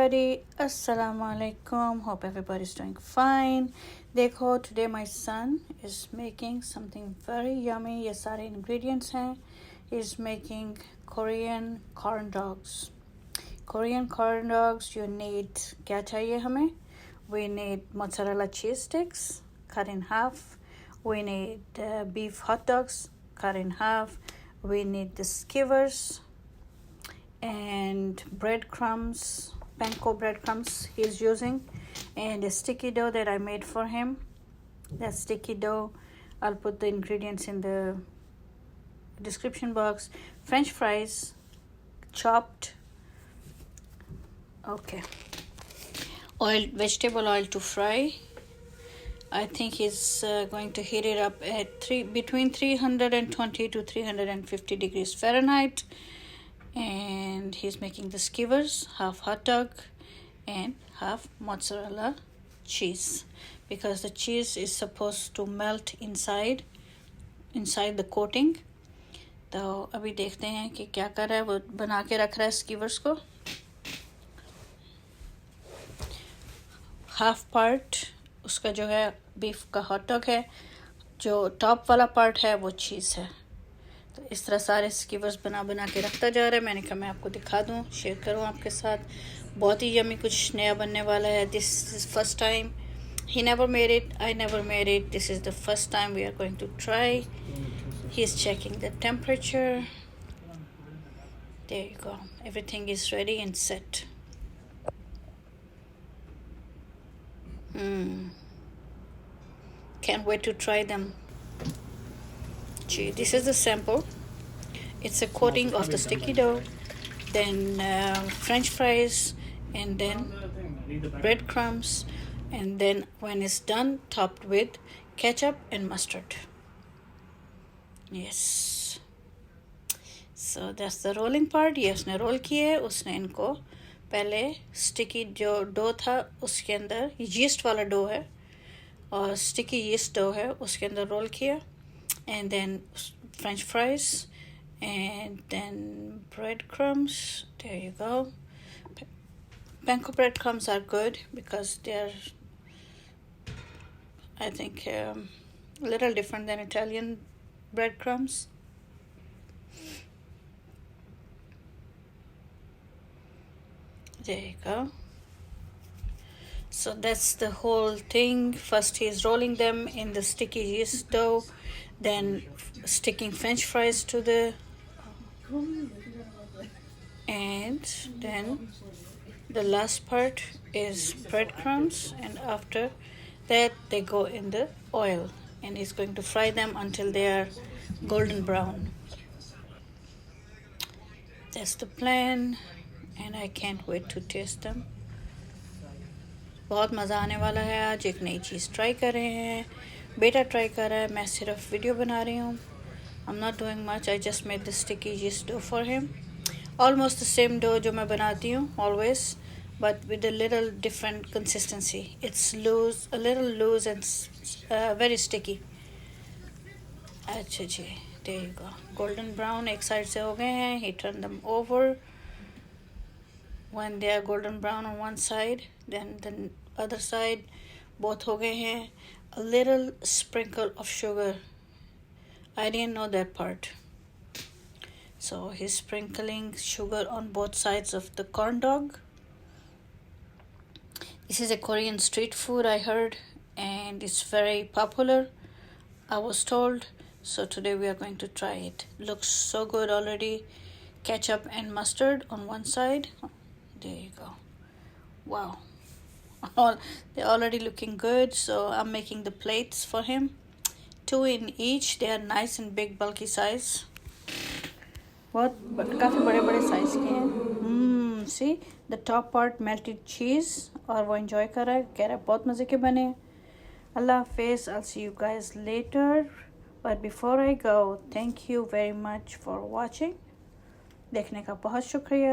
everybody, assalamu alaikum. Hope everybody's doing fine. देखो, today my son is making something very yummy. ये सारे ingredients हैं. He's making Korean corn dogs. Korean corn dogs, you need, क्या चाहिए हमें? We need mozzarella cheese sticks cut in half. We need beef hot dogs cut in half. We need the skewers and breadcrumbs, panko breadcrumbs he's using, and a sticky dough that I made for him. That sticky dough, I'll put the ingredients in the description box. French fries, chopped. Okay. Oil, vegetable oil to fry. I think he's going to heat it up at between 320 to 350 degrees Fahrenheit. And he's making the skewers, half hot dog and half mozzarella cheese, because the cheese is supposed to melt inside the coating. तो अभी देखते हैं कि क्या कर रहा है. वो बना के रख रहा है skewers को. हाफ पार्ट उसका जो है बीफ का हॉट डॉग है, जो टॉप वाला पार्ट है वो चीज़ है. तो इस तरह सारे स्कीवर्स बना के रखता जा रहा है. मैंने कहा मैं आपको दिखा दूं, शेयर करूं आपके साथ. बहुत ही यमी कुछ नया बनने वाला है. This is first time. He never made it, I never made it. This is the first time we are going to try. He is checking the temperature. There you go. Everything is ready and set. Can't wait to try them. Gee, this is the sample. It's a coating of the sticky dough, then French fries, and then breadcrumbs, and then when it's done, topped with ketchup and mustard. Yes. So that's the rolling part. ये उसने role किए. उसने इनको पहले sticky जो dough था उसके अंदर, यीस्ट वाला डो है और स्टिकी यीस्ट डो है, उसके अंदर रोल किया. And then French fries, and then breadcrumbs. There you go. Panko breadcrumbs are good because they're, I think, a little different than Italian breadcrumbs. There you go. So that's the whole thing. First he's rolling them in the sticky yeast dough, then sticking French fries to the, and then the last part is breadcrumbs, and after that they go in the oil, and he's going to fry them until they are golden brown. That's the plan, and I can't wait to taste them. बहुत मज़ा आने वाला है. आज एक नई चीज़ try कर रहे हैं. बेटा ट्राई कर रहा है, मैं सिर्फ वीडियो बना रही हूँ. I'm not doing much. I just made the sticky yeast dough for him. Almost the same dough जो मैं बनाती हूँ always, but with a little different consistency. It's loose, a little loose and very sticky. अच्छा जी, there you go. Golden brown एक side से हो गए हैं. He turned them over. When they are golden brown on one side, then the other side, both हो गए हैं. A little sprinkle of sugar. I didn't know that part. So he's sprinkling sugar on both sides of the corn dog. This is a Korean street food, I heard, and it's very popular, I was told. So today we are going to try it. Looks so good already. Ketchup and mustard on one side. There you go. Wow. They're already looking good. So I'm making the plates for him. 2 in each. They are nice and big, bulky size. बहुत काफ़ी बड़े size के हैं. See the top part melted cheese, और वो enjoy कर रहा है. कह रहा है बहुत मज़े के बने. Allah Hafiz. I'll see you guys later. But before I go, thank you very much for watching. देखने का बहुत शुक्रिया.